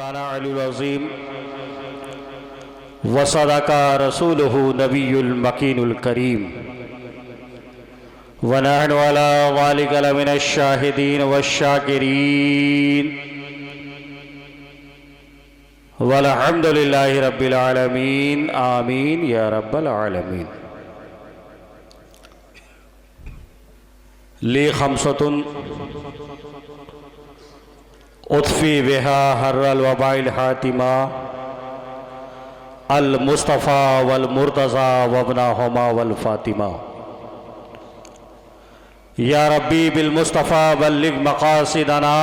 मौलाना अलील अज़ीम वसदका रसूलुहु नबियुल मकीनुल करीम व नहनु अला ज़ालिका लमिनश शाहिदीन वश्शाकिरीन वल्हम्दुलिल्लाहि रब्बिल आलमीन आमीन या रब्बल आलमीन। ली खमसतुन उतफ़ी बिहा हर्रल वबाइल हातिमा अल मुस्तफ़ा वल मुर्तज़ा वबना हुमा वल फातिमा। या रब्बी बिल मुस्तफ़ा बल्लिग मक़ासिदना,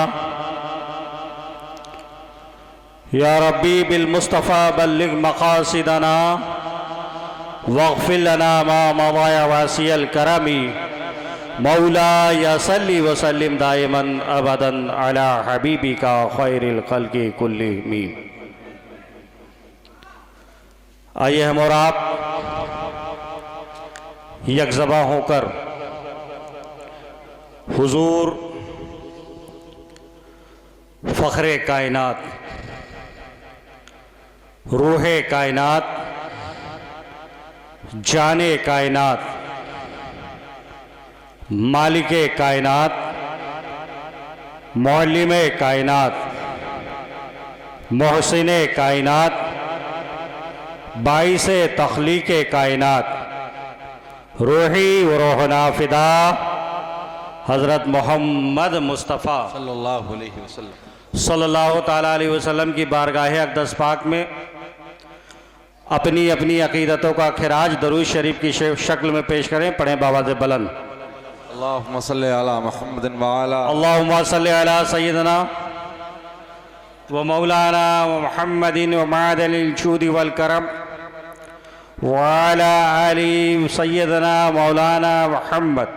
या रब्बी बिल मुस्तफ़ा बल्लिग मक़ासिदना वग़फ़िर लना मा मज़ा वासियल करमी मौला या सल्ली वसल्लिम दाइमन अबदन अला हबीबिका खैरिल खल्क़ि कुल्लिहिम। आइए हम और आप यकज़बा होकर हुजूर फ़ख्रे कायनात, रूहे कायनात, जाने कायनात, मालिके कायनात, मौलिमे कायनात, मोहसिने कायनात, बाइसे तख्लीक़े कायनात, रूही व रूहना फ़िदा हज़रत मोहम्मद मुस्तफ़ा सल्लल्लाहु ताला अलैहि वसल्लम की बारगाह अक़दस पाक में अपनी अपनी अक़ीदतों का खिराज दरूद शरीफ की शक्ल में पेश करें। पढ़ें बावाज़े बुलंद। अल्लाहुम्मा सल्लि अला मुहम्मदिन व अला अल्लाहुम्मा सल्लि अला सय्यिदना व मौलाना व मुहम्मदिन व मादनिल जूदि वल करम व अला आलि सय्यिदना मौलाना मुहम्मद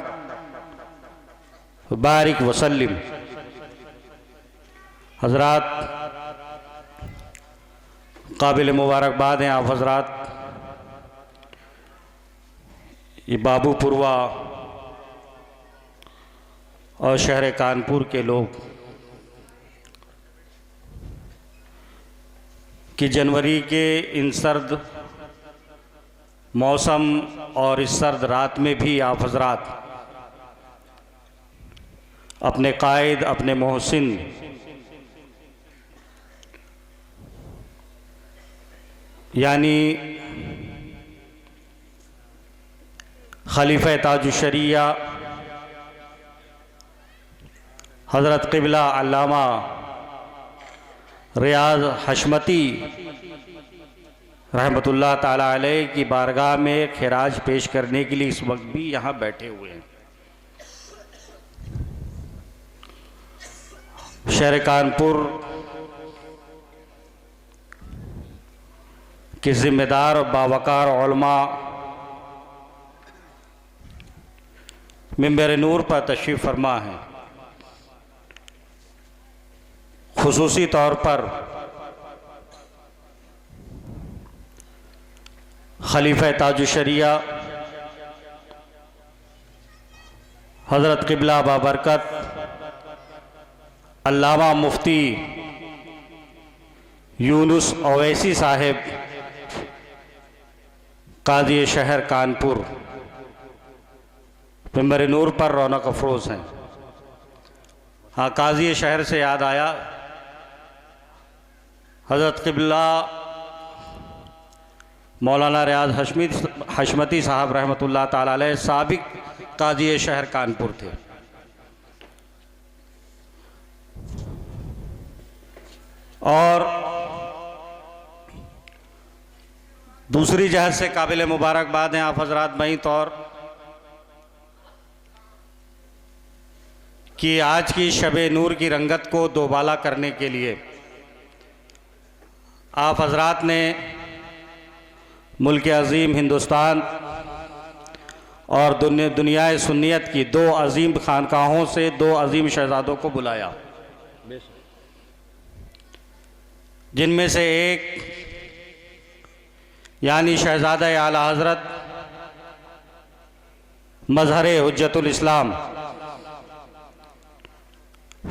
बारिक वसल्लिम। हज़रात काबिल मुबारकबाद हैं आप हज़रात। ये बाबूपुरवा और शहर कानपुर के लोग कि जनवरी के इन सर्द मौसम और इस सर्द रात में भी आप हज़रात अपने कायद, अपने मोहसिन यानी खलीफा ताजुशरिया हज़रत क़िबला अल्लामा रियाज़ हशमती रहमतुल्लाह ताला अलैह की बारगाह में खिराज पेश करने के लिए इस वक्त भी यहाँ बैठे हुए हैं। शहर कानपुर के ज़िम्मेदार और बावकार उलमा मिंबर नूर पर तशरीफ़ फरमा हैं। खुसूसी तौर पर खलीफा ताजुशरिया हज़रत क़िबला बाबरकत अल्लामा मुफ्ती यूनुस ओवैसी साहिब काज़ी शहर कानपुर मिंबर नूर पर रौनक अफरोज़ हैं। हाँ, काज़ी शहर से याद आया, हज़रत क़िबला मौलाना रियाज़ हशमती साहब रहमतुल्लाह ताला अलैह साबिक़ काज़ी शहर कानपुर थे। और दूसरी जहत से काबिल मुबारकबाद हैं आप हज़रात बई तौर कि आज की शब नूर की रंगत को दोबाला करने के लिए आप हज़रात ने मुल्क अज़ीम हिंदुस्तान और दुनिया सुन्नियत की दो अज़ीम खानकाहों से दो अज़ीम शहज़ादों को बुलाया, जिनमें से एक यानी शहज़ादा आला हज़रत मज़हर हुज्जतुल इस्लाम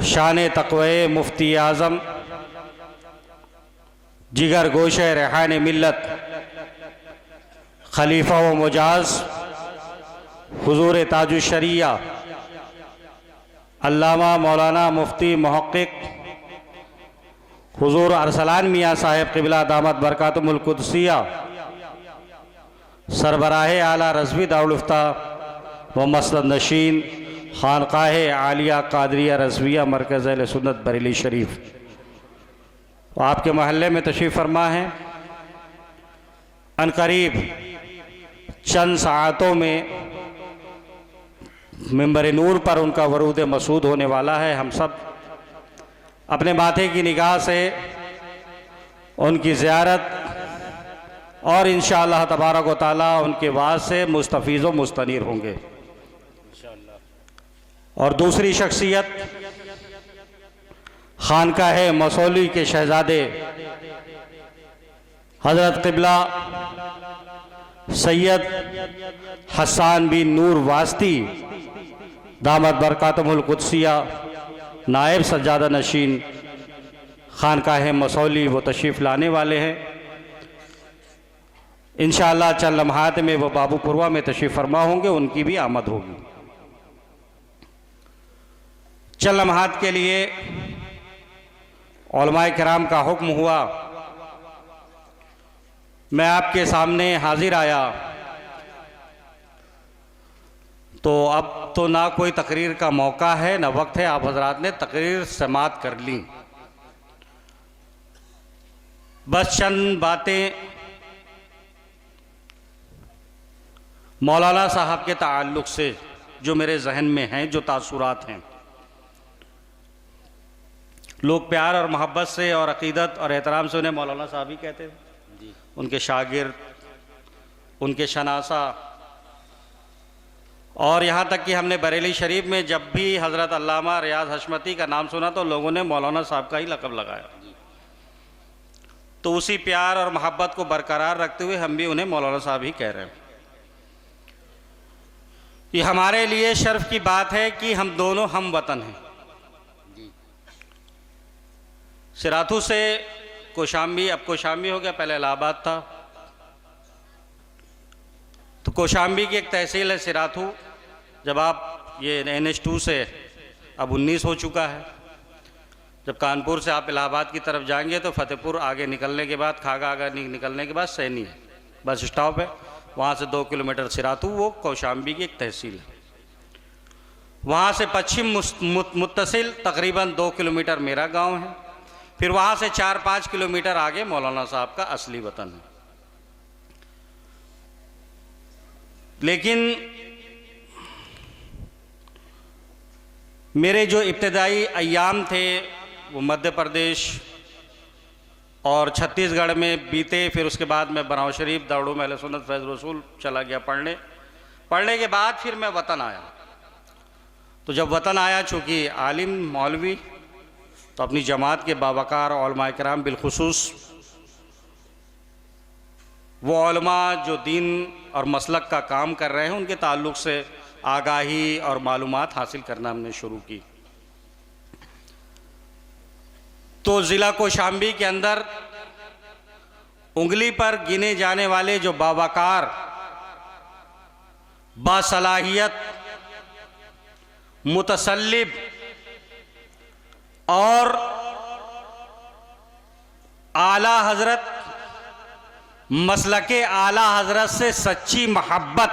शान तक़वे मुफ्ती आज़म जिगर गोशे रेहान मिल्लत खलीफा व मुजाज हुजूर ताजुश्शरिया अल्लामा मौलाना मुफ्ती मुहक्किक हुजूर अरसलान मियाँ साहिब क़िबला दामत बरकातुहुल कुद्सिया सरबराह आला रज़वी दारुल इफ्ता व मसनद नशीन खानकाह आलिया कादरिया रज़विया मरकज़ अहले सुन्नत बरेली शरीफ आपके महल्ले में तशरीफ़ फरमा है। अनकरीब चंद साअतों में मिंबर नूर पर उनका वरूद मसूद होने वाला है। हम सब अपने माथे की निगाह से उनकी ज़ियारत और इंशाअल्लाह तबारक व तआला उनके वाज से मुस्तफ़ीज़ व मुस्तनीर होंगे। और दूसरी शख्सियत खानकाह मसौली के शहज़ादे हज़रत क़िबला सैयद हसन बिन नूर वास्ती दामत बरकातुहुल कुद्सिया नायब सज्जादा नशीन खानकाह मसौली वो तशरीफ़ लाने वाले हैं। इंशाअल्लाह चंद लम्हात में वो बाबूपुरवा में तशरीफ़ फरमा होंगे, उनकी भी आमद होगी। चंद लम्हात के लिए उलमाए किराम का हुक्म हुआ, मैं आपके सामने हाजिर आया तो अब तो ना कोई तकरीर का मौका है ना वक्त है। आप हजरात ने तकरीर समात कर ली, बस चंद बातें मौलाना साहब के ताल्लुक़ से जो मेरे जहन में हैं, जो तासुरात हैं। लोग प्यार और मोहब्बत से और अक़ीदत और एहतराम से उन्हें मौलाना साहब ही कहते हैं, उनके शागिर्द, उनके शनासा। और यहाँ तक कि हमने बरेली शरीफ में जब भी हज़रत अल्लामा रियाज़ हशमती का नाम सुना तो लोगों ने मौलाना साहब का ही लक़ब लगाया। तो उसी प्यार और मोहब्बत को बरकरार रखते हुए हम भी उन्हें मौलाना साहब ही कह रहे हैं। ये हमारे लिए शर्फ की बात है कि हम दोनों हम वतन हैं। सिराथू से कोशाम्बी, अब कोशाम्बी हो गया, पहले इलाहाबाद था। तो कोशाम्बी की एक तहसील है सिराथू। जब आप ये NH2 से अब 19 हो चुका है। जब कानपुर से आप इलाहाबाद की तरफ जाएंगे तो फतेहपुर आगे निकलने के बाद, खागा आगे निकलने के बाद सैनी है बस स्टॉप है, वहाँ से 2 किलोमीटर सिराथू, वो कौशाम्बी की एक तहसील है। वहाँ से पश्चिम मुत्तसिल तकरीबन 2 किलोमीटर मेरा गांव है। फिर वहाँ से 4-5 किलोमीटर आगे मौलाना साहब का असली वतन है। लेकिन मेरे जो इब्तदाई अय्याम थे वो मध्य प्रदेश और छत्तीसगढ़ में बीते। फिर उसके बाद मैं बनाव शरीफ दारुल अहले सुन्नत फैज़ रसूल चला गया पढ़ने के बाद फिर मैं वतन आया। तो जब वतन आया, चूँकि आलिम मौलवी, तो अपनी जमात के बावकार उलमाए किराम बिलखुसूस वो उलमा जो दीन और मसलक का काम कर रहे हैं, उनके ताल्लुक़ से आगाही और मालूमात हासिल करना हमने शुरू की। तो ज़िला कौशाम्बी के अंदर उंगली पर गिने जाने वाले जो बावकार, बासलाहियत, मुतसल्लिब और आला हजरत, मसलके आला हजरत से सच्ची मोहब्बत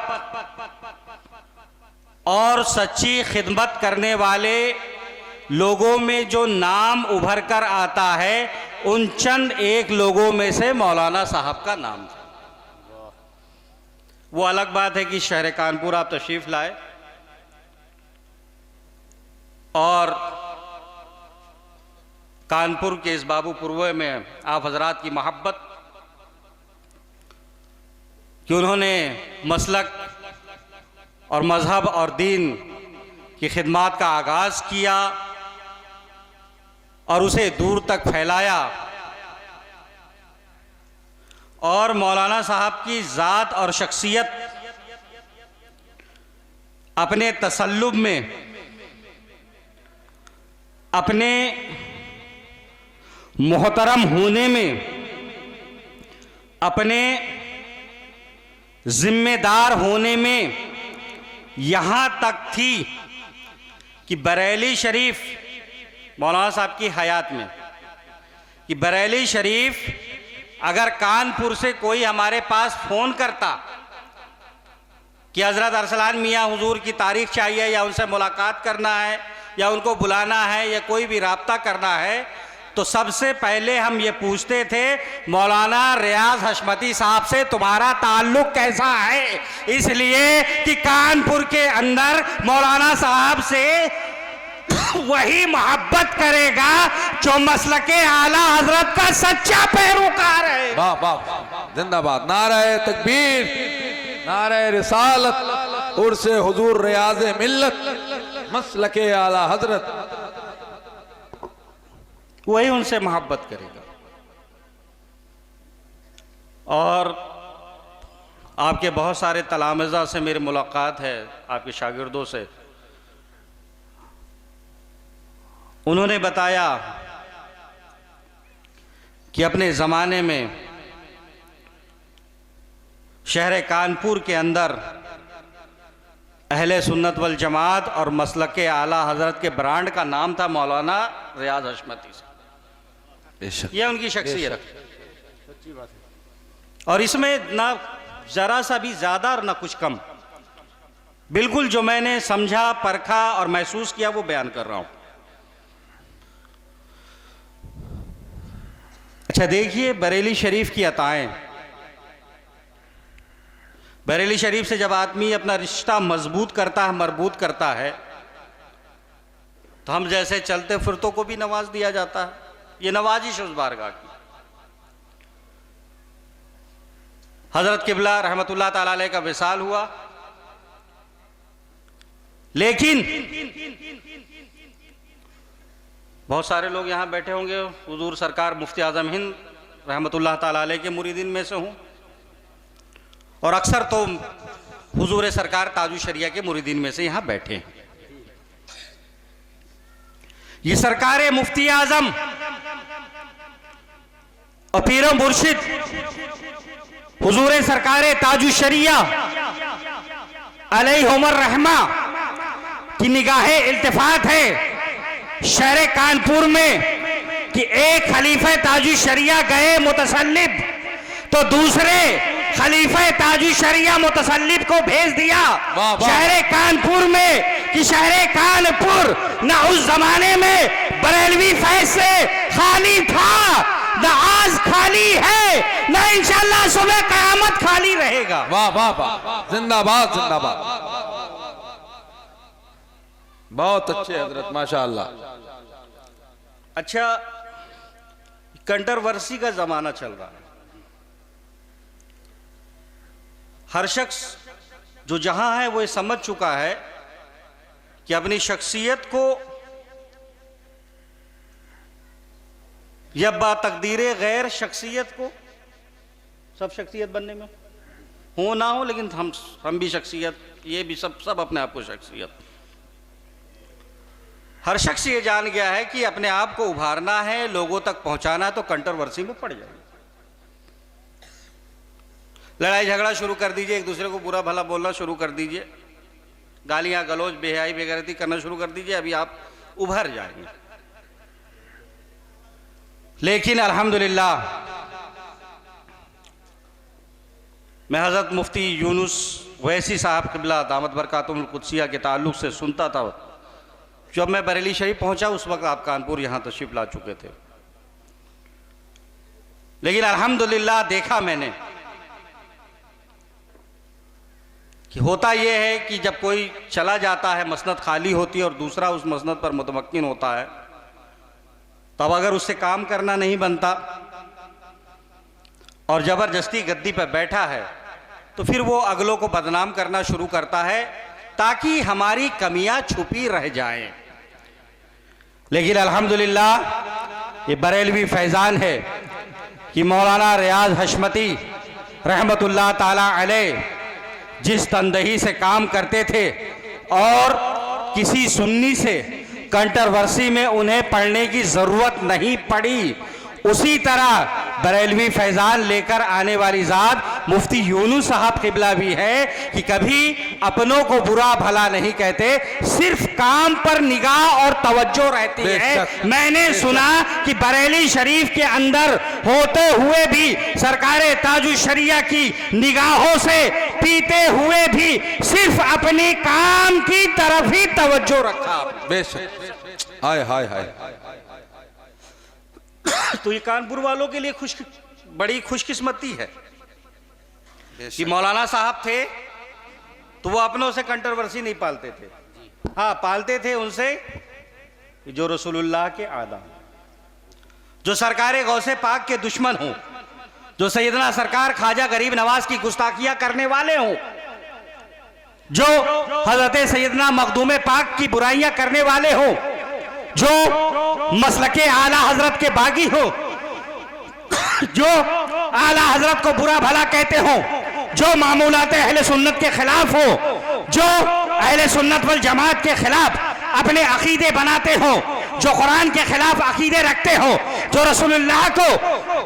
और सच्ची खिदमत करने वाले लोगों में जो नाम उभर कर आता है, उन चंद एक लोगों में से मौलाना साहब का नाम था। वो अलग बात है कि शहर कानपुर आप तशरीफ लाए और कानपुर के इस बाबूपुरवे में आप हजरात की मोहब्बत कि उन्होंने मसलक और मज़हब और दीन की खिदमत का आगाज़ किया और उसे दूर तक फैलाया। और मौलाना साहब की ज़ात और शख्सियत अपने तसल्लुब में, अपने मोहतरम होने में अपने जिम्मेदार होने में यहां तक थी कि बरेली शरीफ मौलाना साहब की हयात में, कि बरेली शरीफ अगर कानपुर से कोई हमारे पास फोन करता कि हजरत अरसलान मियाँ हुजूर की तारीख चाहिए या उनसे मुलाकात करना है या उनको बुलाना है या कोई भी राब्ता करना है, तो सबसे पहले हम ये पूछते थे मौलाना रियाज हशमती साहब से तुम्हारा ताल्लुक कैसा है, इसलिए कि कानपुर के अंदर मौलाना साहब से वही मोहब्बत करेगा जो मसलके आला हजरत का सच्चा पैरोकार है। वाह वाह, जिंदाबाद, नारे तकबीर, नारे रिसालत, उर्से हुजूर रियाज मिल्लत, मसलके आला हजरत, वही उनसे मोहब्बत करेगा। और आपके बहुत सारे तलामज़ा से मेरी मुलाकात है, आपके शागिर्दों से। उन्होंने बताया कि अपने ज़माने में शहर कानपुर के अंदर अहले सुन्नत वल जमात और मसलके आला हजरत के ब्रांड का नाम था मौलाना रियाज हशमती साहब। यह उनकी शख्सियत है और इसमें ना जरा सा भी ज़्यादा और ना कुछ कम, बिल्कुल जो मैंने समझा, परखा और महसूस किया वो बयान कर रहा हूं। अच्छा देखिए, बरेली शरीफ की अताएं, बरेली शरीफ से जब आदमी अपना रिश्ता मजबूत करता है, मरबूत करता है, तो हम जैसे चलते फिरतों को भी नवाज दिया जाता है। ये नवाजिश उस बारगाह की। हजरत किबला रहमतुल्लाह ताला अलैह का विसाल हुआ, लेकिन बहुत सारे लोग यहां बैठे होंगे, हुजूर सरकार मुफ्ती आजम हिंद रहमतुल्लाह ताला अलैह के मुरीदीन में से हूं, और अक्सर तो हुजूर सरकार ताजु शरिया के मुरीदीन में से यहां बैठे हैं। ये सरकार मुफ्ती आजम और पीर मुर्शिद हुजूर सरकार ताजु शरिया अलैहिमुर रहमा की निगाहे इल्तिफात है शहर कानपुर में कि एक खलीफा ताजु शरिया गए मुतसल्लिब, तो दूसरे खलीफा ताजु शरिया मुतसल्लिब को भेज दिया शहर कानपुर में, कि शहर कानपुर न उस जमाने में बरेलवी फैज से खाली था, न आज खाली है, न इंशाअल्लाह सुबह कयामत खाली रहेगा। वाह वाह वाह, जिंदाबाद जिंदाबाद, बहुत अच्छे हजरत, माशाअल्लाह। अच्छा, कंट्रोवर्सी का जमाना चल रहा है। हर शख्स जो जहां है वो ये समझ चुका है कि अपनी शख्सियत को या बातकदीरे गैर शख्सियत को, सब शख्सियत बनने में हो ना हो, लेकिन हम भी शख्सियत, ये भी सब अपने आप को शख्सियत। हर शख्स ये जान गया है कि अपने आप को उभारना है, लोगों तक पहुंचाना है, तो कंट्रोवर्सी में पड़ जाएगी। लड़ाई झगड़ा शुरू कर दीजिए, एक दूसरे को बुरा भला बोलना शुरू कर दीजिए, गालियां गलौज बेहयाई बेगैरती करना शुरू कर दीजिए, अभी आप उभर जाएंगे। लेकिन अल्हम्दुलिल्लाह मैं हज़रत मुफ्ती यूनुस वैसी साहब क़िबला दामत बरकातुहुल कुद्सिया के ताल्लुक़ से सुनता था। जब मैं बरेली शरीफ पहुंचा उस वक्त आप कानपुर यहाँ तशरीफ़ ला चुके थे, लेकिन अल्हम्दुलिल्लाह देखा मैंने कि होता यह है कि जब कोई चला जाता है, मसनद खाली होती है और दूसरा उस मसनद पर मुतमक्किन होता है, तब अगर उससे काम करना नहीं बनता और ज़बरदस्ती गद्दी पर बैठा है, तो फिर वो अगलों को बदनाम करना शुरू करता है ताकि हमारी कमियां छुपी रह जाएं। लेकिन अल्हम्दुलिल्लाह ये बरेलवी फैज़ान है कि मौलाना रियाज हशमती रहमतुल्लाह ताला अलैह जिस तंदही से काम करते थे और किसी सुन्नी से कंट्रोवर्सी में उन्हें पढ़ने की ज़रूरत नहीं पड़ी, उसी तरह बरेलवी फैजान लेकर आने वाली जात मुफ्ती यूनुस साहब किबला भी है कि कभी अपनों को बुरा भला नहीं कहते, सिर्फ काम पर निगाह और तवज्जो रहती है। मैंने सुना कि बरेली शरीफ के अंदर होते हुए भी सरकार ताजुल शरिया की निगाहों से पीते हुए भी सिर्फ अपने काम की तरफ ही तवज्जो रखा। बेशक, हाय हाय हाय। तो ये कानपुर वालों के लिए बड़ी खुशकिस्मती है कि मौलाना साहब थे तो वो अपनों से कंट्रोवर्सी नहीं पालते थे। हाँ, पालते थे उनसे जो रसूलुल्लाह के आदम, जो सरकार गौसे पाक के दुश्मन हो, जो सैयदना सरकार ख्वाजा गरीब नवाज की गुस्ताखियां करने वाले हो, जो हजरत सैयदना मखदूम पाक की बुराइयां करने वाले हो, जो मसलके आला हजरत के बागी हो, जो आला हजरत को बुरा भला कहते हो, जो मामूलात अहले सुन्नत के खिलाफ हो, जो अहले सुन्नत वल जमात के खिलाफ अपने अकीदे बनाते हो, जो कुरान के खिलाफ अकीदे रखते हो, जो रसूलुल्लाह को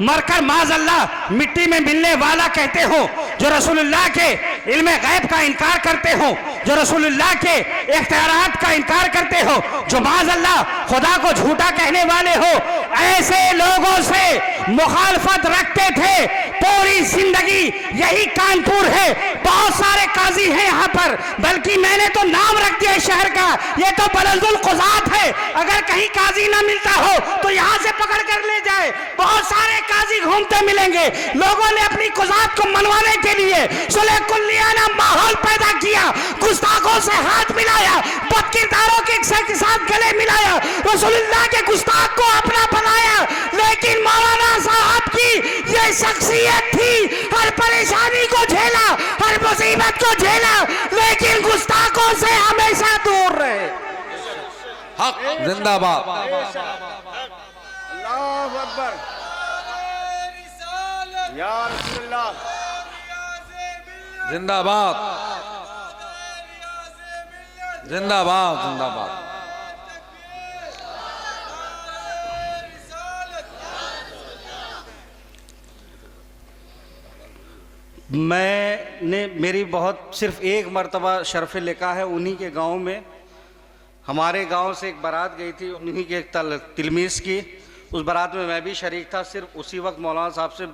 मरकर माज़अल्लाह मिट्टी में मिलने वाला कहते हो, जो रसूलुल्लाह के इल्मे गैब का इनकार करते हो, जो रसूलुल्लाह के इख्तियारात का इनकार करते हो, जो माज़अल्लाह खुदा को झूठा कहने वाले हो, ऐसे लोगों से मुखालफत रखते थे। पूरी जिंदगी यही कानपुर है, बहुत सारे काजी हैं यहाँ पर, बल्कि मैंने तो नाम रख दिया शहर का, ये तो बलदुल कुज़ात है। अगर कहीं काजी ना मिलता हो तो यहाँ से पकड़ कर ले जाए, बहुत सारे काजी घूमते मिलेंगे। लोगों ने अपनी कुज़ात को मनवाने के लिए सुलह कुल्लियाना माहौल पैदा किया, गुस्ताखों से हाथ मिलाया, बदकिरदारों के साथ गले मिलाया, रसूलुल्लाह के गुस्ताख को अपना बनाया। लेकिन मौलाना साहब की ये शख्सियत थी, हर परेशानी को झेला, हर मुसीबत को झेला, लेकिन गुस्ताखों से हमेशा दूर रहे। हक जिंदाबाद। अल्लाहु अकबर, या रसूलुल्लाह जिंदाबाद, जिंदाबाद, जिंदाबाद। मैंने मेरी बहुत सिर्फ एक मरतबा शरफ़ लिखा है, उन्हीं के गांव में, हमारे गांव से एक बारात गई थी, उन्हीं के तिलमीज़ की। उस बारात में मैं भी शरीक था। सिर्फ उसी वक्त मौलाना साहब से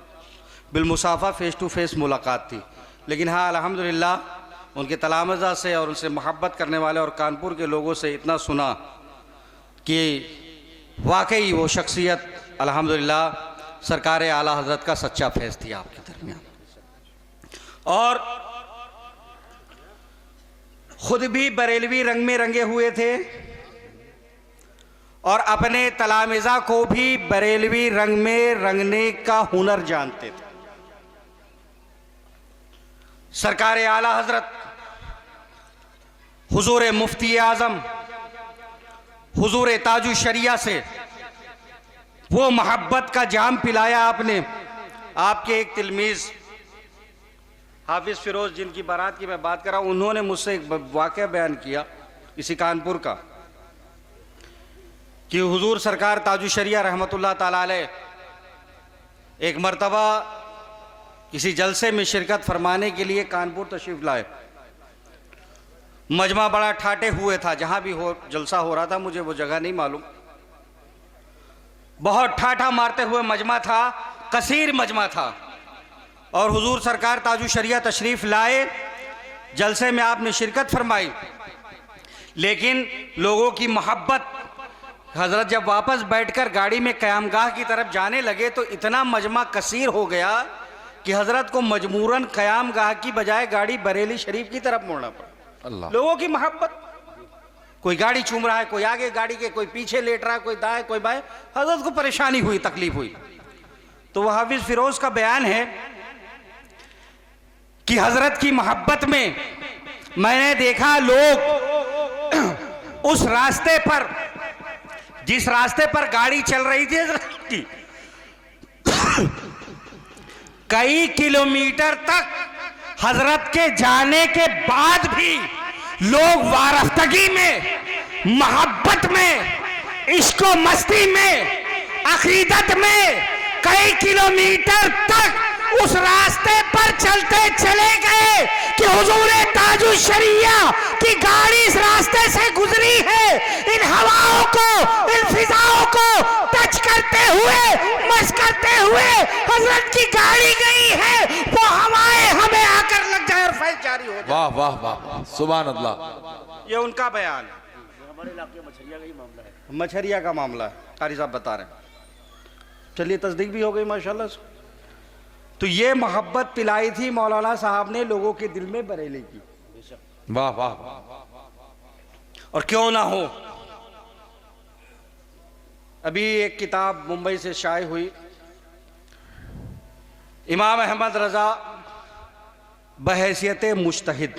बिलमुसाफ़ा फ़ेस टू फेस मुलाकात थी। लेकिन हाँ, अल्हम्दुलिल्लाह उनके तलामज़ा से और उनसे मोहब्बत करने वाले और कानपुर के लोगों से इतना सुना कि वाकई वो शख्सियत अल्हम्दुलिल्लाह सरकार आला हज़रत का सच्चा फैज़ थी आपके दरमियान। और खुद भी बरेलवी रंग में रंगे हुए थे और अपने तलामिज़ा को भी बरेलवी रंग में रंगने का हुनर जानते थे। सरकार आला हजरत हुजूर मुफ्ती आज़म हुजूर ताजुल शरिया से वो मोहब्बत का जाम पिलाया आपने। आपके एक तिलमीज़ हाफिज़ फ़िरोज़, जिनकी बारात की मैं बात कर रहा हूँ, उन्होंने मुझसे एक वाक़या बयान किया इसी कानपुर का कि हुजूर सरकार ताजुल शरिया रहमतुल्लाह ताला अलैह एक मरतबा किसी जलसे में शिरकत फरमाने के लिए कानपुर तशरीफ़ लाए। मजमा बड़ा ठाटे हुए था, जहाँ भी हो जलसा हो रहा था, मुझे वो जगह नहीं मालूम। बहुत ठाठा मारते हुए मजमा था, कसीर मजमा था। और हुजूर सरकार ताजुल शरिया तशरीफ़ लाए, जलसे में आपने शिरकत फरमाई। लेकिन लोगों की मोहब्बत, हज़रत जब वापस बैठकर गाड़ी में क़यामगाह की तरफ जाने लगे तो इतना मजमा कसीर हो गया कि हज़रत को मजबूरन क़यामगाह की बजाय गाड़ी बरेली शरीफ की तरफ मोड़ना पड़ा। अल्लाह। लोगों की मोहब्बत, कोई गाड़ी चूम रहा है, कोई आगे गाड़ी के, कोई पीछे लेट रहा है, कोई दाएं कोई बाएं। हज़रत को परेशानी हुई, तकलीफ हुई। तो वह हाफिज़ फ़िरोज़ का बयान है कि हज़रत की मोहब्बत में मैंने देखा लोग उस रास्ते पर, जिस रास्ते पर गाड़ी चल रही थी हज़रत की, कई किलोमीटर तक हज़रत के जाने के बाद भी लोग वारफ्तगी में, मोहब्बत में, इश्क व मस्ती में, अकीदत में कई किलोमीटर तक उस रास्ते पर चलते चले गए कि हुजूर ताजुश शरिया की गाड़ी इस रास्ते से गुजरी है। इन हवाओं को, इन फिजाओं को टच करते हुए, मस करते हुए हजरत की गाड़ी गई है। वो हवाएं हमें आकर लग जाए और फैल जारी हो जाए। वाह वाह वाह, सुभान अल्लाह। ये उनका बयान है। हमारे इलाके में मछरिया का ही मामला है, मछरिया का मामला है, कारी साहब बता रहे हैं। चलिए, तस्दीक भी हो गई माशाल्लाह से। तो ये मोहब्बत पिलाई थी मौलाना साहब ने लोगों के दिल में बरेली की। वाह वाह। और क्यों ना हो, अभी एक किताब मुंबई से शाये हुई, इमाम अहमद रजा बहैसियत मुज्तहिद,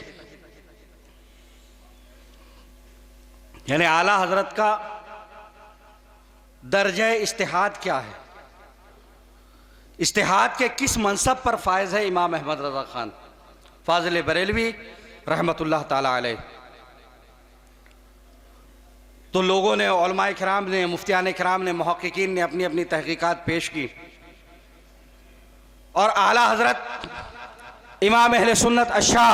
यानी आला हजरत का दर्जे इस्तिहाद क्या है, इस्तिहाद के किस मनसब पर फायज है इमाम अहमद रजा खान फाजिल बरेलवी रहमतुल्लाह ताला अलैह। तो लोगों ने, उलमाए किराम ने, मुफ्तियान किराम ने, मुहक्किकीन ने अपनी अपनी तहकीकात पेश की और आला हजरत इमाम अहले सुन्नत अशाह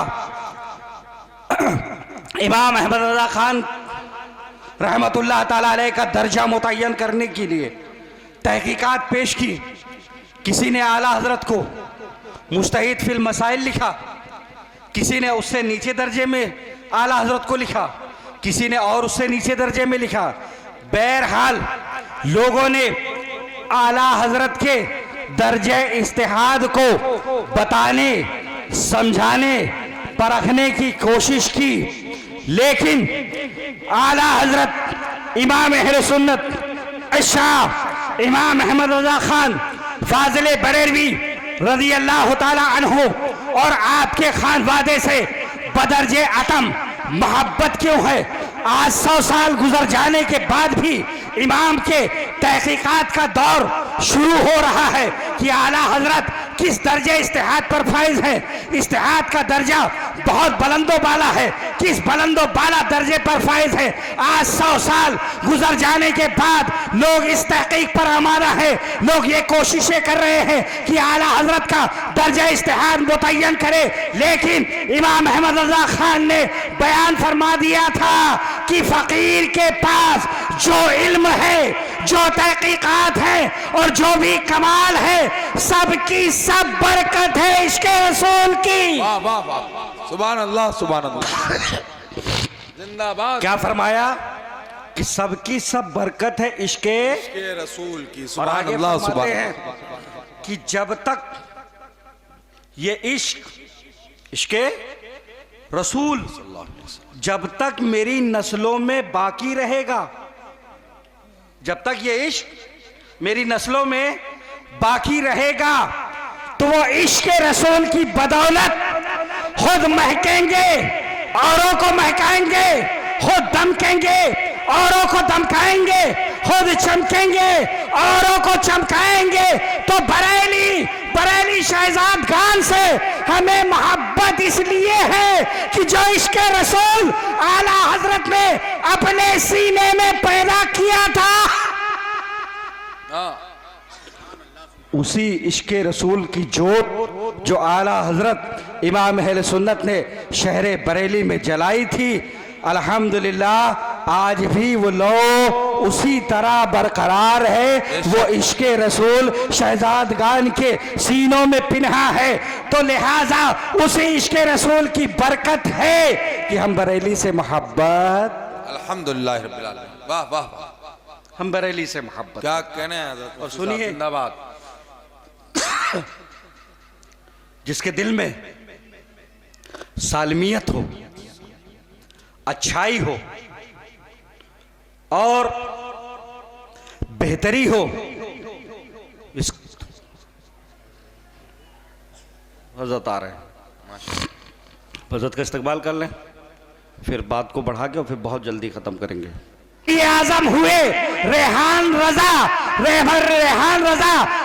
इमाम अहमद रजा खान रहमतुल्लाह ताला अलैह का दर्जा मुतय्यन करने के लिए तहकीकात पेश की। किसी ने आला हजरत को मुज्तहिद फिल मसाइल लिखा, किसी ने उससे नीचे दर्जे में आला हजरत को लिखा, किसी ने और उससे नीचे दर्जे में लिखा। बहरहाल लोगों ने आला हजरत के दर्जे इस्तिहाद को बताने, समझाने, परखने की कोशिश की, लेकिन आला हजरत इमाम अहले सुन्नत अशाह इमाम अहमद रजा खान फाजिल बरेलवी रज़ी अल्लाह ताला अन्हु और आपके खानवादे से बदरजे अतम मोहब्बत क्यों है? आज 100 साल गुजर जाने के बाद भी इमाम के तहकीकात का दौर शुरू हो रहा है कि आला हजरत किस दर्जे इस्तिहाद पर फाइज है। इस्तिहाद का दर्जा बहुत बुलंदो बाला है, किस बुलंदो बाला दर्जे पर फाइज है। आज 100 साल गुजर जाने के बाद लोग इस तहकीक पर आमादा है, लोग ये कोशिशें कर रहे हैं कि आला हजरत का दर्जा इस्तिहाद मुतय्यन करे, लेकिन इमाम अहमद रजा खान ने बयान फरमा दिया था कि फकीर के पास जो इल्म है, जो तहकीकात है और जो भी कमाल है, सबकी सब बरकत है इसके रसूल की। वाह वाह वाह, सुभान अल्लाह सुभान अल्लाह, जिंदाबाद। क्या फरमाया कि सबकी सब बरकत है इसके रसूल की। और आगे सुभान अल्लाह फरमाते सुभान हैं कि जब तक ये इश्के रसूल जब तक मेरी नस्लों में बाकी रहेगा, जब तक ये इश्क मेरी नस्लों में बाकी रहेगा, तो वो इश्क रसूल की बदौलत खुद महकेंगे, औरों को महकाएंगे, खुद दमकेंगे, औरों को दमकाएंगे, खुद चमकेंगे, औरों को चमकाएंगे। तो बरेली शहजाद खान से हमें मोहब्बत इसलिए है कि जो इश्क रसूल आला हजरत ने अपने सीने में पैदा किया था, उसी इश्क रसूल की जोत जो आला हजरत इमाम अहले सुन्नत ने शहर बरेली में जलाई थी, अल्हम्दुलिल्लाह आज भी वो लो उसी तरह बरकरार है। वो इश्क रसूल शहजादगान के सीनों में पिन्हा है, तो लिहाजा उसी इश्क रसूल की बरकत है कि हम बरेली से मोहब्बत, अल्हम्दुलिल्लाह रब्बिल आलमीन। वाह वाह, हम बरेली से मोहब्बत। क्या कहने हैं हज़रत। और सुनिए, जिंदाबाद। जिसके दिल में सालमियत हो, अच्छाई हो और बेहतरी हो, इस हज़रत आ रहे हैं, हज़रत का इस्तकबाल कर लें, फिर बात को बढ़ा के और फिर बहुत जल्दी ख़त्म करेंगे। आजम हुए रेहान रजा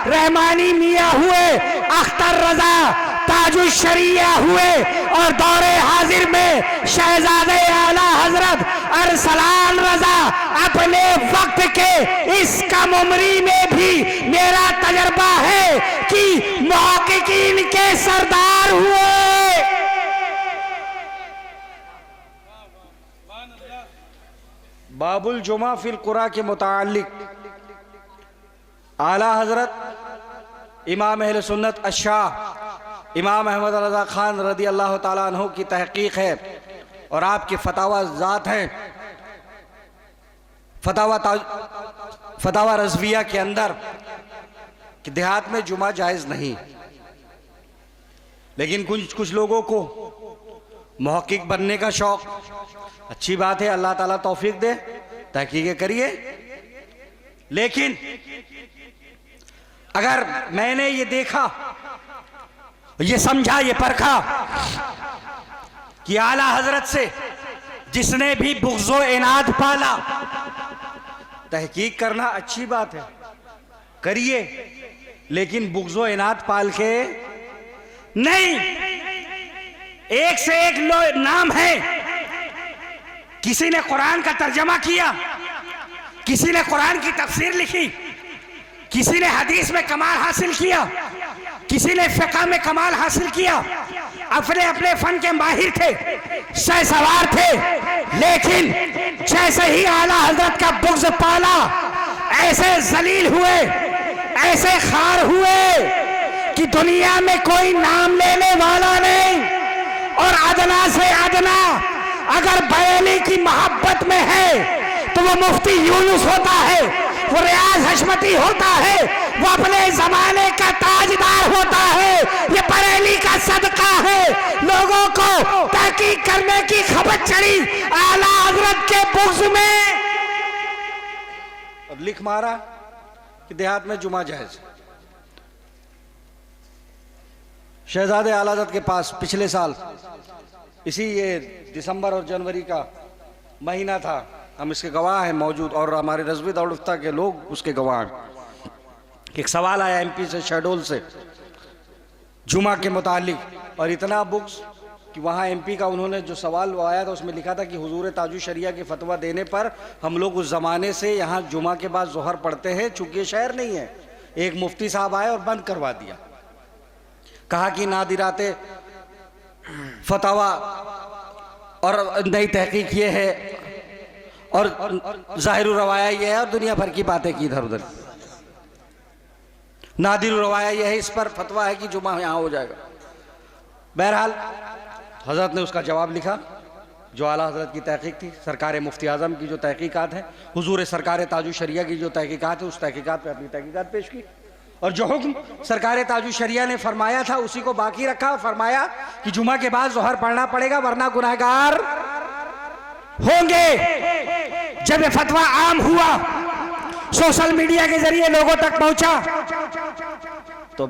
रहमानी मियाँ हुए अख्तर रजा ताजुश शरिया हुए और दौरे हाजिर में शहजादे आला हजरत अरसलान रजा अपने वक्त के इस कम उम्री में भी मेरा तजर्बा है कि मुहक्किकीन के सरदार हुए। बाबुल जुमा फिल कुरा के मुताल्लिक आला हजरत इमाम अहले सुन्नत अशाह इमाम अहमद रजा खान रदी अल्लाह ताला अन्हु की तहकीक है और आपकी फतावा ज़ात है। फतावा रज़विया के अंदर कि देहात में जुमा जायज़ नहीं, लेकिन कुछ लोगों को मुहक्किक बनने का शौक, अच्छी बात है, अल्लाह ताला तौफीक दे, तहकीक करिए। लेकिन अगर मैंने ये देखा, ये समझा, ये परखा कि आला हजरत से जिसने भी बुग़्ज़ो इनाद पाला, तहकीक करना अच्छी बात है, करिए, लेकिन बुग़्ज़ो इनाद पाल के नहीं। एक से एक नाम है, किसी ने कुरान का तर्जमा किया, किसी ने कुरान की तफसीर लिखी, किसी ने हदीस में कमाल हासिल किया, किसी ने फ़िक़ह में कमाल हासिल किया, अपने अपने फन के माहिर थे, शहसवार थे, लेकिन जैसे ही आला हजरत का बुग़्ज़ पाला, ऐसे जलील हुए, ऐसे खार हुए कि दुनिया में कोई नाम लेने वाला नहीं। और अदना से अदना अगर बरेली की मोहब्बत में है तो वो मुफ्ती यूनुस होता है, वो रियाज हशमती होता है, वो अपने जमाने का ताजदार होता है। ये बरेली का सदका है, लोगों को तहकीक करने की खबर चढ़ी आला हजरत के बुग़्ज़ में और लिख मारा कि देहात में जुमा जायज़। शहजादे आला हज़रत के पास पिछले साल इसी ये दिसंबर और जनवरी का महीना था, हम इसके गवाह हैं मौजूद, और हमारे रज़वी दौलता के लोग उसके गवाह हैं। एक सवाल आया एमपी से, शहडोल से, जुमा के मुतालिक, और इतना बुक्स कि वहाँ एमपी का उन्होंने जो सवाल आया था उसमें लिखा था कि हुजूर ताजु शरिया के फतवा देने पर हम लोग उस ज़माने से यहाँ जुमा के बाद ज़ोहर पढ़ते हैं, चूँकि ये शहर नहीं है। एक मुफ्ती साहब आए और बंद करवा दिया, कहा कि नादिराते फतवा और नई तहकीक ये है और ज़ाहिर रवाया ये है और दुनिया भर की बातें की इधर उधर। नादिर रवाया ये है, इस पर फतवा है कि जुमा यहाँ हो जाएगा। बहरहाल हज़रत ने उसका जवाब लिखा जो आला हज़रत की तहकीक थी, सरकार मुफ्ती आज़म की जो तहकीकात है, हुजूर सरकार ताजु शरिया की जो तहकीकात है, उस तहकीकात पे अपनी तहकीकात पेश की और जो हुक्म सरकार ताजु शरिया ने फरमाया था उसी को बाकी रखा और फरमाया कि जुमा के बाद ज़ोहर पढ़ना पड़ेगा वरना गुनहगार होंगे। जब ये फतवा आम हुआ, सोशल मीडिया के जरिए लोगों तक पहुंचा, तो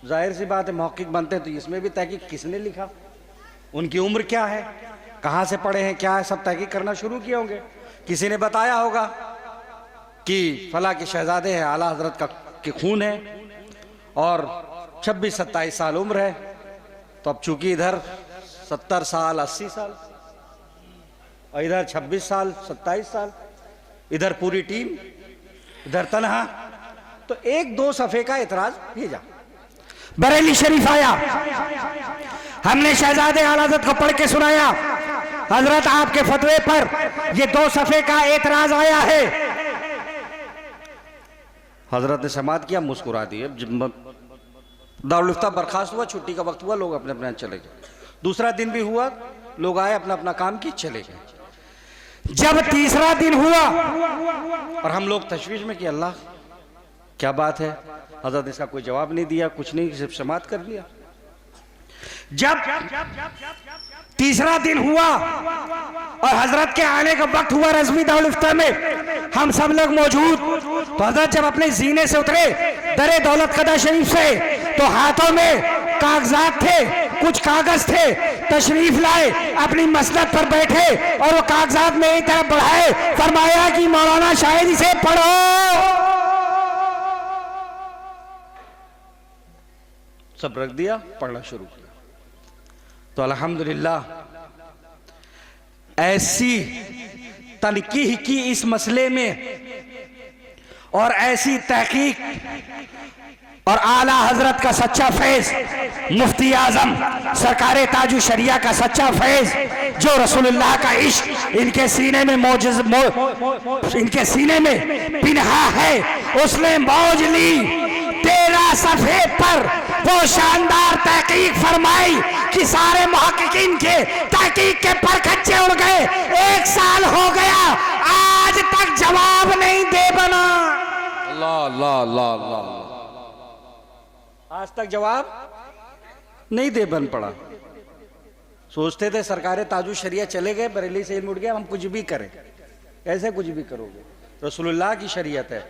जाहिर सी बात है मुहक्किक बनते तो इसमें भी तहकीक किसने लिखा, उनकी उम्र क्या है, कहाँ से पढ़े हैं, क्या है, सब तहकीक करना शुरू किए होंगे। किसी ने बताया होगा कि फला के शहजादे हैं, आला हजरत का के खून है और 26-27 साल उम्र है, तो अब चूंकि इधर 70 साल 80 साल और इधर 26 साल 27 साल, इधर पूरी टीम, इधर तनहा, तो एक दो सफ़े का एतराज भेजा। बरेली शरीफ आया, हमने शहजादे आला हज़रत को पढ़ के सुनाया, हजरत आपके फतवे पर ये 2 सफ़े का एतराज आया है। हजरत ने समात किया, मुस्कुरा दिए, दारुल इफ्ता बर्खास्त हुआ, छुट्टी का वक्त हुआ, लोग अपने अपने चले गए। दूसरा दिन भी हुआ, लोग आए, अपना अपना काम की, चले गए। जब तीसरा दिन हुआ और हम लोग तशवीश में कि अल्लाह क्या बात है, हजरत ने इसका कोई जवाब नहीं दिया, कुछ नहीं, सिर्फ समात कर लिया। जब तीसरा दिन हुआ और हजरत के आने का वक्त हुआ रज़वी दारुल इफ्ता में, हम सब लोग मौजूद, तो हजरत जब अपने जीने से उतरे दरे दौलत कदा शरीफ से, तो हाथों में कागजात थे, कुछ कागज थे, तशरीफ लाए, अपनी मसनद पर बैठे और वो कागजात मेरी तरफ बढ़ाए, फरमाया कि मौलाना शायद इसे पढ़ो। सब रख दिया, पढ़ना शुरू किया। तो अल्हम्दुलिल्लाह ऐसी तनकीह की इस मसले में और ऐसी तहकीक और आला हजरत का सच्चा फैज, मुफ्ती आजम सरकारे ताजु शरिया का सच्चा फैज, जो रसूलुल्लाह का इश्क इनके सीने में इनके सीने में पिन्हा है, उसने मौज ली। 13 सफ़े पर वो शानदार तहकीक फरमाई कि सारे मुहक्किकीन के तहकीक के पर खच्चे उड़ गए। 1 साल हो गया, आज तक जवाब नहीं दे बना। अल्लाह अल्लाह अल्लाह अल्लाह, आज तक जवाब नहीं दे बन पड़ा। सोचते थे सरकारे ताजु शरिया चले गए, बरेली से मुड़ गया, हम कुछ भी करें। ऐसे कुछ भी करोगे? रसूलुल्लाह की शरीयत है,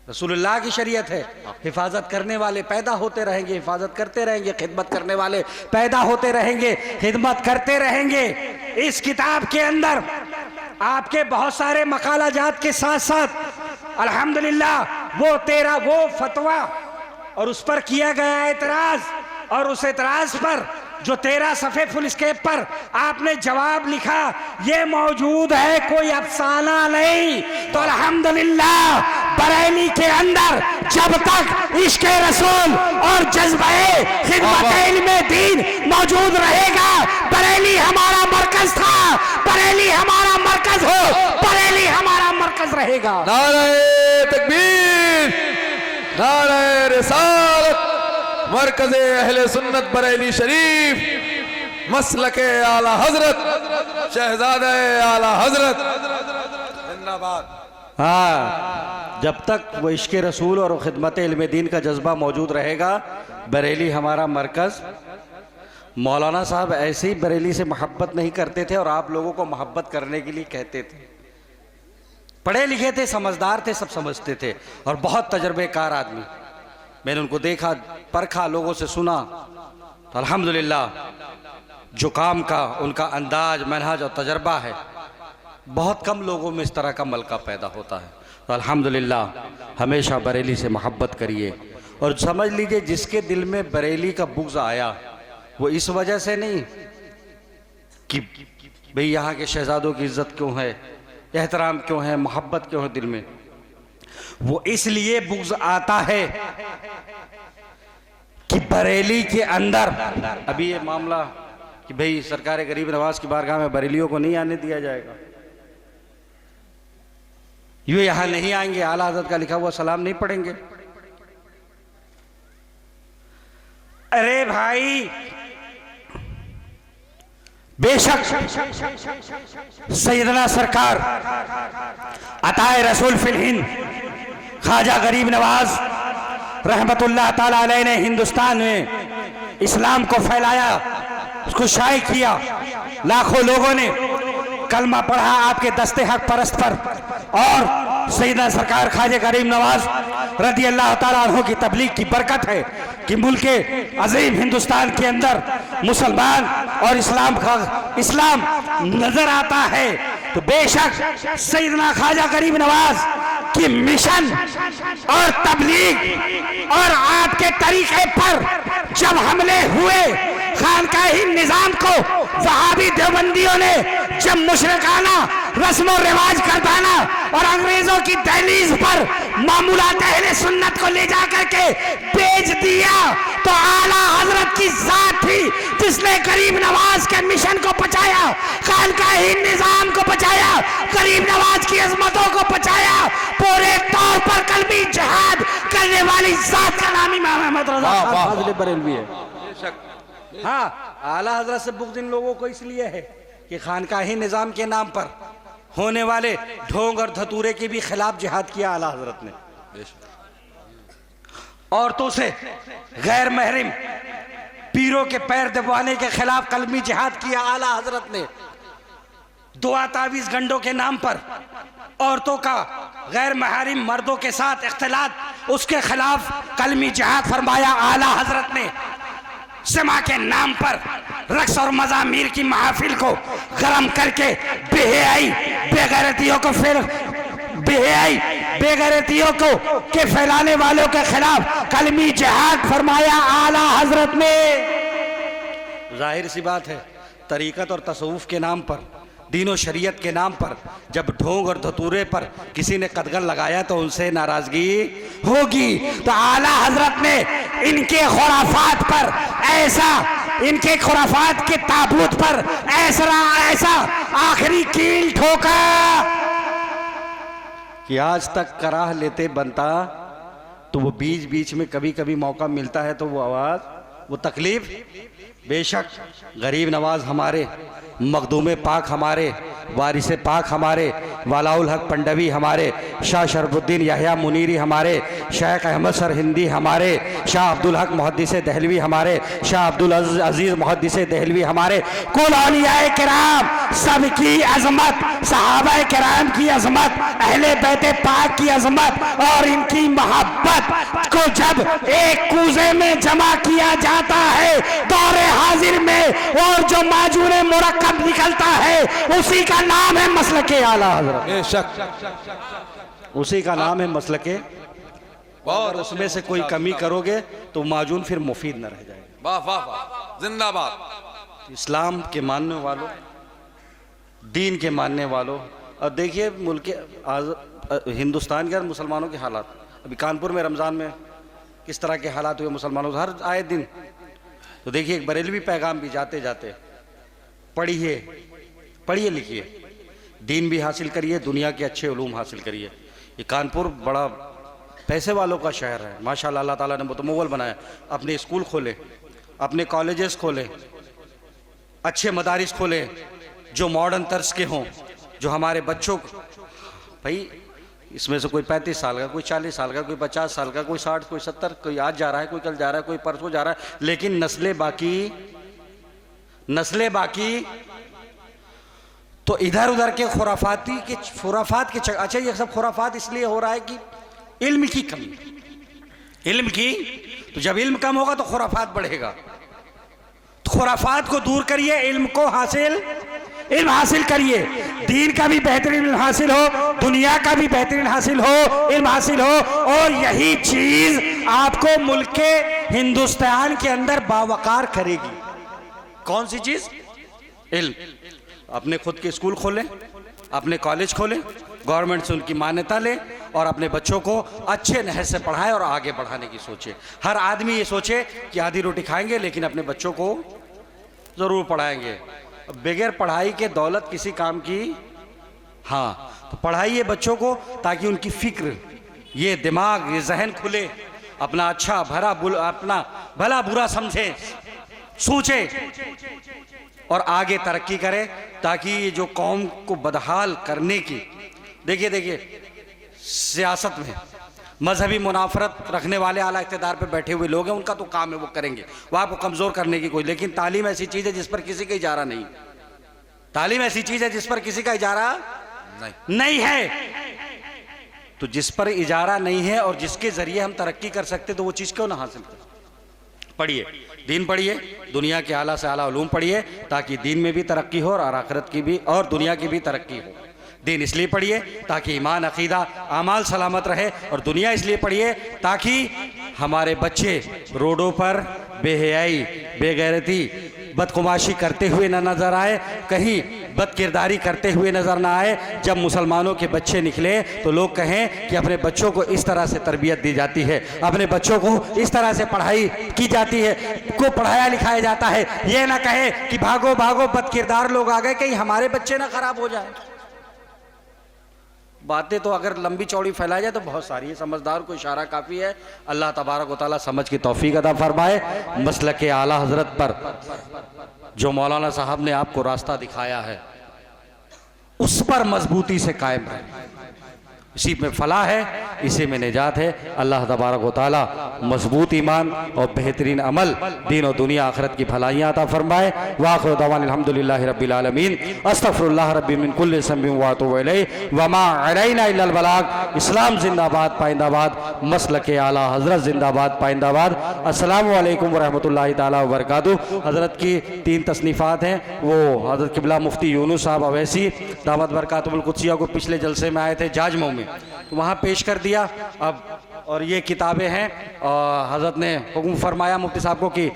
रसूलुल्लाह की शरीयत है। हिफाजत करने वाले पैदा होते रहेंगे, हिफाजत करते रहेंगे, खिदमत करने वाले पैदा होते रहेंगे, खिदमत करते रहेंगे। इस किताब के अंदर आपके बहुत सारे मकालाजात के साथ साथ अल्हम्दुलिल्लाह वो फतवा और उस पर किया गया एतराज, और उस एतराज पर जो 13 सफ़े फुल स्केप पर आपने जवाब लिखा, ये मौजूद है, कोई अफसाना नहीं। तो अल्हम्दुलिल्लाह बरेली के अंदर जब तक इश्क़ रसूल और जज्बे खिदमत इल्मे दीन मौजूद रहेगा, बरेली हमारा मरकज था, बरेली हमारा मरकज हो, बरेली हमारा मरकज रहेगा। नारे तकबीर, नारे रिसालत, मरकज़े अहले सुन्नत बरेली शरीफ, मसलके आला हजरत, शहजादे आला हजरत जिंदाबाद। हाँ, जब तक वो इश्क़ रसूल और खिदमत इल्मे दीन का जज्बा मौजूद रहेगा, बरेली हमारा मरकज़। मौलाना साहब ऐसे ही बरेली से मोहब्बत नहीं करते थे और आप लोगों को मोहब्बत करने के लिए कहते थे। पढ़े लिखे थे, समझदार थे, सब समझते थे और बहुत तजर्बेकार आदमी। मैंने उनको देखा, परखा, लोगों से सुना, तो अल्हम्दुलिल्लाह जो काम का उनका अंदाज, मनहज और तजर्बा है, बहुत कम लोगों में इस तरह का मलका पैदा होता है। तो अल्हम्दुलिल्लाह हमेशा बरेली से मोहब्बत करिए और समझ लीजिए जिसके दिल में बरेली का बुग़्ज़ आया वो इस वजह से नहीं कि भाई यहाँ के शहजादों की इज्जत क्यों है, एहतराम क्यों है, मोहब्बत क्यों है दिल में, वो इसलिए बुग़्ज़ आता है कि बरेली के अंदर अभी ये मामला कि भाई सरकार गरीब नवाज की बारगाह में बरेलियों को नहीं आने दिया जाएगा, ये यहां नहीं आएंगे, आला हज़रत का लिखा हुआ सलाम नहीं पढ़ेंगे। अरे भाई बेशक सैयदना सरकार अताए रसूल फिल हिंद ख्वाजा गरीब नवाज रहमतुल्लाह ताला अलैह ने हिंदुस्तान में इस्लाम को फैलाया, उसको शाये किया, लाखों लोगों ने कलमा पढ़ा आपके दस्ते हक परस्त पर, और सैयदना सरकार ख्वाजा गरीब नवाज रदी अल्लाह ताला अन्हु की तबलीग की बरकत है कि मुल्के अजीम हिंदुस्तान के अंदर मुसलमान और इस्लाम नजर आता है। तो बेशक सैयदना ख्वाजा गरीब नवाज की मिशन और तबलीग और आपके तरीके पर जब हमले हुए, खानकाही निजाम को वहाबी देवबंदियों ने जब मुशरिकाना रस्म और रिवाज करदाना और अंग्रेजों की दहलीज पर मामूलात अहले सुन्नत को ले जाकर के बेच दिया, तो आला हजरत की जात थी जिसने गरीब नवाज के मिशन को बचाया, खानकाही निजाम को बचाया, गरीब नवाज की अजमतों को बचाया, पूरे तौर पर कलमी जिहाद करने वाली जात का नाम इमाम अहमद रज़ा फाज़िल बरेलवी है। हाँ, आला हजरत से बुग़्ज़ इन लोगों को इसलिए है कि खानकाही निजाम के नाम पर होने वाले ढोंग और धतूरे के भी खिलाफ जिहाद किया आला हजरत ने। औरतों से गैर महरम पीरों के पैर दबाने के खिलाफ कलमी जिहाद किया आला हजरत ने। दुआ तावीज़ गंडों के नाम पर औरतों का गैर महरम मर्दों के साथ इख्तिलात, उसके खिलाफ कलमी जिहाद फरमाया आला हजरत ने। समा के नाम पर रक्स और मज़ामीर की महफिल को गरम करके बेहयाई बेगैरतियों को फिर बेहयाई बेगैरतियों को के फैलाने वालों के खिलाफ कलमी जिहाद फरमाया आला हजरत ने। जाहिर सी बात है, तरीक़त और तसव्वुफ़ के नाम पर, दीन और शरीयत के नाम पर जब ढोंग और धतूरे पर किसी ने कदगन लगाया तो उनसे नाराज़गी होगी। तो आला हजरत ने इनके खुराफात पर ऐसा, इनके खुराफात के ताबूत पर ऐसा आखिरी कील ठोका कि आज तक कराह लेते बनता, तो वो बीच बीच में कभी कभी मौका मिलता है तो वो आवाज़, वो तकलीफ़। बेशक गरीब नवाज हमारे, मखदूम पाक हमारे, वारिस पाक हमारे, वालाउल हक पंडवी हमारे, शाह शरफुद्दीन यहया मुनीरी हमारे, शेख अहमद सर हिंदी हमारे, शाह अब्दुल हक मुहद्दिस दहलवी हमारे, शाह अब्दुल अजीज़ मुहद्दिस दहलवी हमारे, कुल औलियाए किराम सबकी अजमत, सहाबा किराम की अजमत, अहले बैत पाक की अजमत और इनकी मोहब्बत को जब एक कूजे में जमा किया जाता है दौरे हाजिर में, और जो माजून मुरक्कब निकलता है उसी का नाम है मसलके आला हज़रत। बेशक उसी का नाम है मसलके। और उसमें से कोई कमी करोगे तो माजून फिर मुफीद न रह जाएगा। वाह वाह वाह, जिंदाबाद। इस्लाम के मानने वालों, दीन के मानने वालों, और देखिए मुल्क हिंदुस्तान के मुसलमानों के हालात, अभी कानपुर में रमज़ान में किस तरह के हालात हुए मुसलमानों हर आए दिन। तो देखिए एक बरेलवी पैगाम भी जाते जाते, पढ़िए पढ़िए लिखिए, दीन भी हासिल करिए, दुनिया के अच्छे उलूम हासिल करिए। ये कानपुर बड़ा पैसे वालों का शहर है माशाल्लाह, अल्लाह ताला ने मुतमव्वल बनाया। अपने स्कूल खोले, अपने कॉलेजेस खोले, अच्छे मदारिस खोले जो मॉडर्न तर्ज के हों, जो हमारे बच्चों को, भाई इसमें से कोई 35 साल का, कोई 40 साल का, कोई 50 साल का, कोई 60, कोई 70, कोई आज जा रहा है, कोई कल जा रहा है, कोई परसों जा रहा है, लेकिन नस्लें बाकी। तो इधर उधर के खुराफात के अच्छा, ये सब खुराफात इसलिए हो रहा है कि इल्म की कमी, इल्म की। तो जब इल्म कम होगा तो खुराफात बढ़ेगा। तो खुराफात को दूर करिए, इल्म हासिल करिए, दीन का भी बेहतरीन इल्म हासिल हो, दुनिया का भी बेहतरीन हासिल हो, इल्म हासिल हो। और यही चीज आपको मुल्क के हिंदुस्तान के अंदर बावकार करेगी। कौन सी चीज? इल्म। अपने खुद के स्कूल खोलें, अपने कॉलेज खोलें, गवर्नमेंट से उनकी मान्यता लें और अपने बच्चों को अच्छे नहज से पढ़ाएं और आगे बढ़ाने की सोचे। हर आदमी ये सोचे कि आधी रोटी खाएंगे लेकिन अपने बच्चों को ज़रूर पढ़ाएंगे। बगैर पढ़ाई के दौलत किसी काम की, हाँ, तो पढ़ाइए बच्चों को ताकि उनकी फिक्र, ये दिमाग, ये जहन खुले, अपना अच्छा अपना भला बुरा समझें, सोचे और आगे तरक्की करें, ताकि ये जो कौम को बदहाल करने की, देखिए सियासत में मजहबी मुनाफरत रखने वाले आला इक़्तिदार पे बैठे हुए लोग हैं, उनका तो काम है, वो करेंगे, वो आपको कमज़ोर करने की कोई। लेकिन तालीम ऐसी चीज़ है जिस पर किसी का इजारा नहीं, तालीम ऐसी चीज़ है जिस पर किसी का इजारा नहीं है। तो जिस पर इजारा नहीं है और जिसके ज़रिए हम तरक्की कर सकते, तो वो चीज़ क्यों ना हासिल करें। पढ़िए, दीन पढ़िए, दुनिया के आला से आला उलूम पढ़िए, ताकि दीन में भी तरक्की हो और आखिरत की भी और दुनिया की भी तरक्की हो। दीन इसलिए पढ़िए ताकि ईमान, अकीदा, आमाल सलामत रहे, और दुनिया इसलिए पढ़िए ताकि हमारे बच्चे रोडों पर बेहयाई, बेगैरती, बदकुमाशी करते हुए न नज़र आए, कहीं बदकिरदारी करते हुए नज़र ना आए। जब मुसलमानों के बच्चे निकले तो लोग कहें कि अपने बच्चों को इस तरह से तरबियत दी जाती है, अपने बच्चों को इस तरह से पढ़ाई की जाती है, को पढ़ाया लिखाया जाता है। ये ना कहे कि भागो भागो बदकिरदार लोग आ गए, कहीं हमारे बच्चे ना खराब हो जाए। बातें तो अगर लंबी चौड़ी फैलाई जाए तो बहुत सारी है, समझदार को इशारा काफ़ी है। अल्लाह तबारक व तआला समझ की तौफीक अता फरमाए। मसलके आला हजरत पर जो मौलाना साहब ने आपको रास्ता दिखाया है उस पर मजबूती से कायम रहे, इसी में फलाह है, इसी में निजात है। अल्लाह तबारक व तआला मजबूत ईमान और बेहतरीन अमल, दीन और दुनिया आखिरत की भलाइयाँ अता फरमाए। वाखिर दवाना अल्हम्दुलिल्लाहि रब्बिल आलमीन, अस्तगफिरुल्लाह रब्बी मिन कुल्लि ज़ंबिन व अतूबु इलैहि व मा अलैना इल्लल बलाग। इस्लाम जिंदाबाद पाइंदाबाद, मसलके आला हजरत जिंदाबाद पाइंदाबाद। अस्सलामु अलैकुम व रहमतुल्लाहि ताला व बरकातुहू। हजरत की 3 तसनीफ़ात हैं, वो हजरत किबला मुफ्ती यूनुस साहब अवैसी दामत बरकातुहुल कुद्सिया को पिछले जलसे में आए थे जाजमऊ में, में, तो वहाँ पेश कर दिया। अब और ये किताबें हैं, और हज़रत ने हुक्म फरमाया मुफ्ती साहब को कि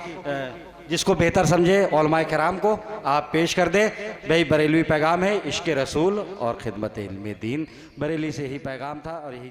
जिसको बेहतर समझे उलमाए किराम को आप पेश कर दे। भाई बरेलवी पैगाम है, इश्क़ रसूल और खिदमत इल्म दीन, बरेली से ही पैगाम था और यही